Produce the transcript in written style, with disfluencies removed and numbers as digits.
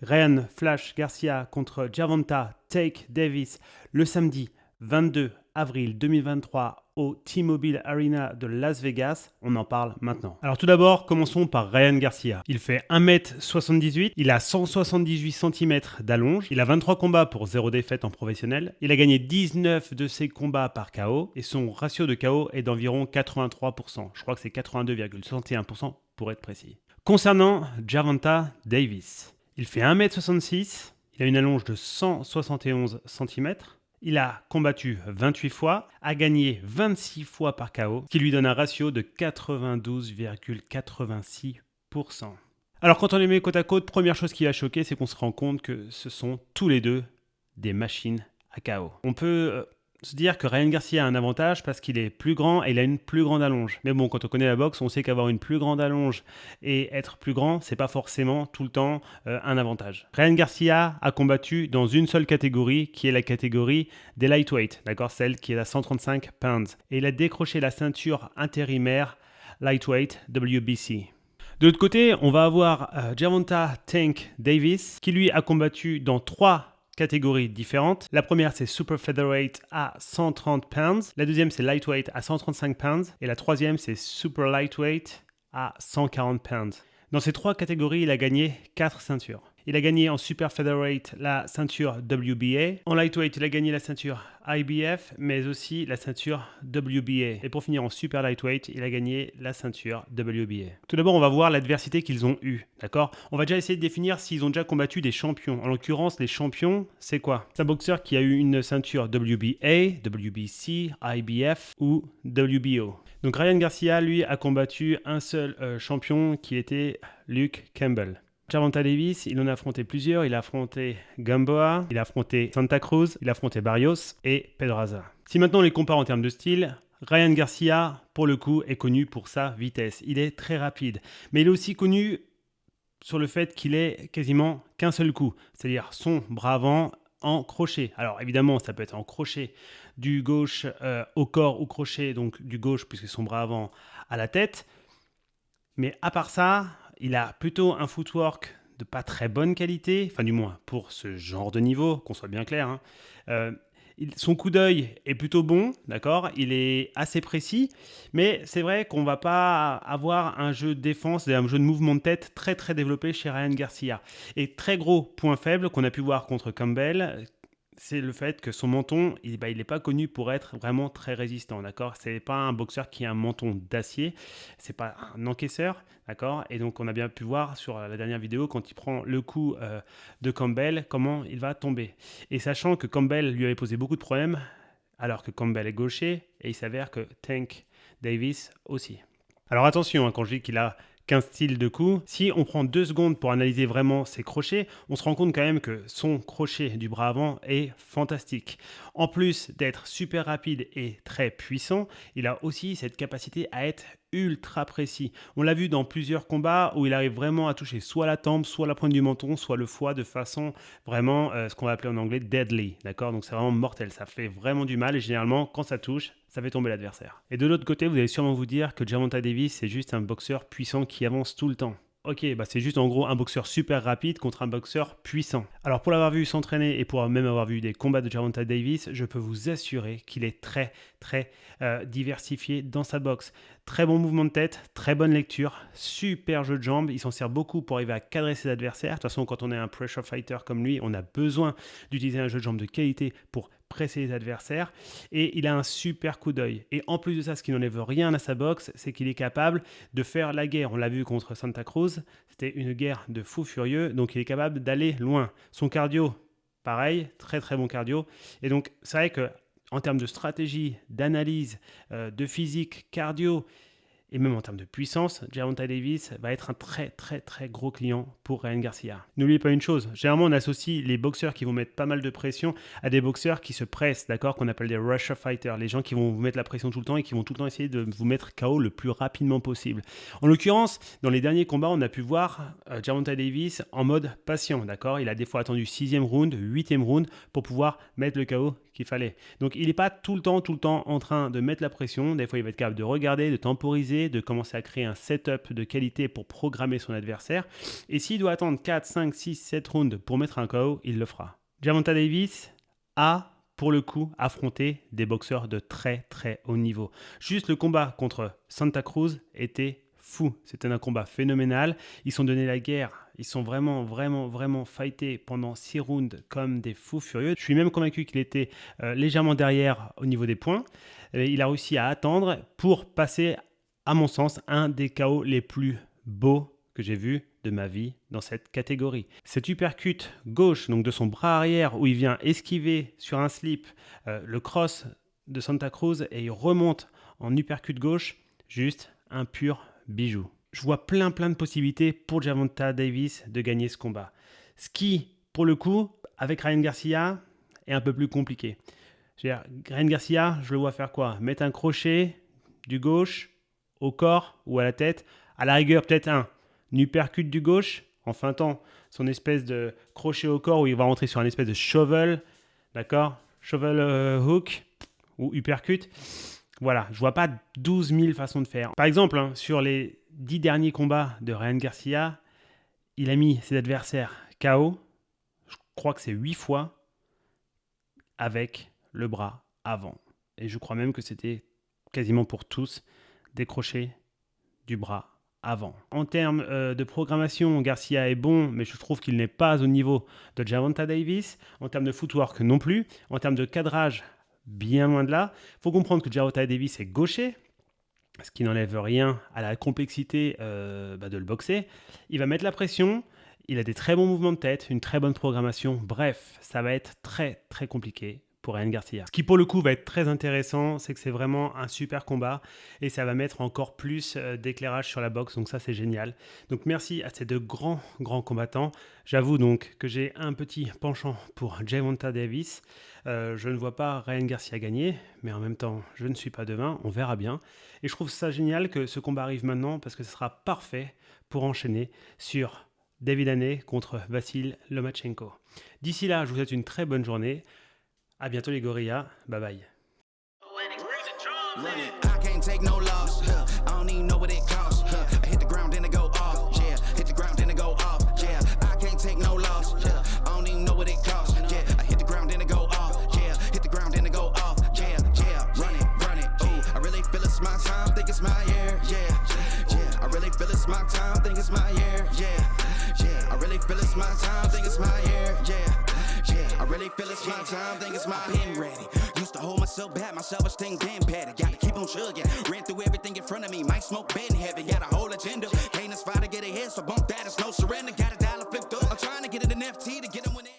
Ryan Flash Garcia contre Gervonta Tank Davis le samedi 22 avril 2023 au T-Mobile Arena de Las Vegas. On en parle maintenant. Alors tout d'abord, commençons par Ryan Garcia. Il fait 1m78, il a 178 cm d'allonge, il a 23 combats pour 0 défaite en professionnel, il a gagné 19 de ses combats par KO et son ratio de KO est d'environ 83%. Je crois que c'est 82,61% pour être précis. Concernant Gervonta Davis, il fait 1m66, il a une allonge de 171 cm, il a combattu 28 fois, a gagné 26 fois par KO, ce qui lui donne un ratio de 92,86%. Alors quand on les met côte à côte, première chose qui va choquer, c'est qu'on se rend compte que ce sont tous les deux des machines à KO. On peut se dire que Ryan Garcia a un avantage parce qu'il est plus grand et il a une plus grande allonge. Mais bon, quand on connaît la boxe, on sait qu'avoir une plus grande allonge et être plus grand, c'est pas forcément tout le temps un avantage. Ryan Garcia a combattu dans une seule catégorie, qui est la catégorie des lightweight, d'accord, celle qui est à 135 pounds. Et il a décroché la ceinture intérimaire lightweight WBC. De l'autre côté, on va avoir Gervonta Tank Davis, qui lui a combattu dans 3 catégories différentes. La première, c'est Super Featherweight à 130 pounds. La deuxième, c'est Lightweight à 135 pounds. Et la troisième, c'est Super Lightweight à 140 pounds. Dans ces 3 catégories, il a gagné 4 ceintures. Il a gagné en Super Featherweight la ceinture WBA. En Lightweight, il a gagné la ceinture IBF, mais aussi la ceinture WBA. Et pour finir, en Super Lightweight, il a gagné la ceinture WBA. Tout d'abord, on va voir l'adversité qu'ils ont eue, d'accord ? On va déjà essayer de définir s'ils ont déjà combattu des champions. En l'occurrence, les champions, c'est quoi ? C'est un boxeur qui a eu une ceinture WBA, WBC, IBF ou WBO. Donc Ryan Garcia, lui, a combattu un seul champion qui était Luke Campbell. Gervonta Davis, il en a affronté plusieurs. Il a affronté Gamboa, il a affronté Santa Cruz, il a affronté Barrios et Pedraza. Si maintenant on les compare en termes de style, Ryan Garcia, pour le coup, est connu pour sa vitesse. Il est très rapide, mais il est aussi connu sur le fait qu'il est quasiment qu'un seul coup, c'est-à-dire son bras avant en crochet. Alors évidemment, ça peut être en crochet du gauche au corps ou crochet, donc du gauche puisque son bras avant à la tête. Mais à part ça, il a plutôt un footwork de pas très bonne qualité, enfin du moins pour ce genre de niveau, qu'on soit bien clair. Son coup d'œil est plutôt bon, d'accord, il est assez précis, mais c'est vrai qu'on ne va pas avoir un jeu de défense, un jeu de mouvement de tête très très développé chez Ryan Garcia. Et très gros point faible qu'on a pu voir contre Campbell, c'est le fait que son menton, il n'est pas connu pour être vraiment très résistant, d'accord ? C'est pas un boxeur qui a un menton d'acier, c'est pas un encaisseur, d'accord ? Et donc on a bien pu voir sur la dernière vidéo quand il prend le coup de Campbell, comment il va tomber. Et sachant que Campbell lui avait posé beaucoup de problèmes, alors que Campbell est gaucher, et il s'avère que Tank Davis aussi. Alors attention, quand je dis qu'il a qu'un style de coup. Si on prend 2 secondes pour analyser vraiment ses crochets, on se rend compte quand même que son crochet du bras avant est fantastique. En plus d'être super rapide et très puissant, il a aussi cette capacité à être ultra précis. On l'a vu dans plusieurs combats où il arrive vraiment à toucher soit la tempe, soit la pointe du menton, soit le foie de façon vraiment ce qu'on va appeler en anglais deadly, d'accord ? Donc c'est vraiment mortel, ça fait vraiment du mal et généralement quand ça touche, ça fait tomber l'adversaire. Et de l'autre côté, vous allez sûrement vous dire que Gervonta Davis, c'est juste un boxeur puissant qui avance tout le temps. Ok, c'est juste en gros un boxeur super rapide contre un boxeur puissant. Alors pour l'avoir vu s'entraîner et pour même avoir vu des combats de Gervonta Davis, je peux vous assurer qu'il est très très diversifié dans sa boxe. Très bon mouvement de tête, très bonne lecture, super jeu de jambes. Il s'en sert beaucoup pour arriver à cadrer ses adversaires. De toute façon, quand on est un pressure fighter comme lui, on a besoin d'utiliser un jeu de jambes de qualité pour presser les adversaires. Et il a un super coup d'œil. Et en plus de ça, ce qui n'enlève rien à sa boxe, c'est qu'il est capable de faire la guerre. On l'a vu contre Santa Cruz, c'était une guerre de fou furieux. Donc il est capable d'aller loin. Son cardio, pareil, très très bon cardio. Et donc c'est vrai que en termes de stratégie, d'analyse, de physique, cardio, et même en termes de puissance, Gervonta Davis va être un très très très gros client pour Ryan Garcia. N'oubliez pas une chose, généralement on associe les boxeurs qui vont mettre pas mal de pression à des boxeurs qui se pressent, d'accord, qu'on appelle des rusher fighters, les gens qui vont vous mettre la pression tout le temps et qui vont tout le temps essayer de vous mettre KO le plus rapidement possible. En l'occurrence, dans les derniers combats, on a pu voir Gervonta Davis en mode patient, d'accord, il a des fois attendu 6e round, 8e round pour pouvoir mettre le KO qu'il fallait. Donc il n'est pas tout le temps en train de mettre la pression. Des fois, il va être capable de regarder, de temporiser, de commencer à créer un setup de qualité pour programmer son adversaire. Et s'il doit attendre 4, 5, 6, 7 rounds pour mettre un KO, il le fera. Gervonta Davis a, pour le coup, affronté des boxeurs de très très haut niveau. Juste le combat contre Santa Cruz était fou. C'était un combat phénoménal. Ils sont donné la guerre. Ils sont vraiment fightés pendant 6 rounds comme des fous furieux. Je suis même convaincu qu'il était légèrement derrière au niveau des points. Il a réussi à attendre pour passer, à mon sens, un des KO les plus beaux que j'ai vu de ma vie dans cette catégorie. Cet uppercut gauche, donc de son bras arrière, où il vient esquiver sur un slip le cross de Santa Cruz et il remonte en uppercut gauche, juste un pur bijou. Je vois plein de possibilités pour Gervonta Davis de gagner ce combat. Ce qui, pour le coup, avec Ryan Garcia, est un peu plus compliqué. Ryan Garcia, je le vois faire quoi? Mettre un crochet du gauche au corps ou à la tête, à la rigueur peut-être un uppercut du gauche en feintant son espèce de crochet au corps où il va rentrer sur un espèce de shovel, d'accord? Shovel hook ou uppercut. Voilà, je vois pas 12 000 façons de faire. Par exemple, sur les 10 derniers combats de Ryan Garcia, il a mis ses adversaires KO, je crois que c'est 8 fois, avec le bras avant. Et je crois même que c'était quasiment pour tous des crochets du bras avant. En termes de programmation, Garcia est bon, mais je trouve qu'il n'est pas au niveau de Gervonta Davis. En termes de footwork non plus. En termes de cadrage, bien loin de là. Il faut comprendre que Gervonta Davis est gaucher, ce qui n'enlève rien à la complexité de le boxer. Il va mettre la pression, il a des très bons mouvements de tête, une très bonne programmation. Bref, ça va être très compliqué pour Ryan Garcia. Ce qui pour le coup va être très intéressant, c'est que c'est vraiment un super combat et ça va mettre encore plus d'éclairage sur la boxe, donc ça c'est génial. Donc merci à ces deux grands combattants. J'avoue donc que j'ai un petit penchant pour Gervonta Davis. Je ne vois pas Ryan Garcia gagner, mais en même temps je ne suis pas devin, on verra bien. Et je trouve ça génial que ce combat arrive maintenant parce que ce sera parfait pour enchaîner sur David Haney contre Vassil Lomachenko. D'ici là, je vous souhaite une très bonne journée. À bientôt les gorillas, bye bye. I can't take no loss. I don't even know what it costs. I hit the ground then it go off. Yeah, hit the ground then it go off. Yeah, I can't take no loss. I don't even know what it costs. Yeah, I hit the ground then it go off. Yeah, hit the ground then it go off. Yeah, run it. Ooh, I really feel it's my time, think it's my year. Yeah, I really feel it's my time, think it's my year. Yeah, I really feel it's my time, think it's my year. I really feel it's my time, think it's my pen ready. Used to hold myself back, my self-esteem damn patty. Gotta keep on chugging, ran through everything in front of me. Might smoke bed heavy, got a whole agenda. Can't aspire to get ahead, so bump that, it's no surrender. Got a dollar flipped up, I'm trying to get it an FT to get them when they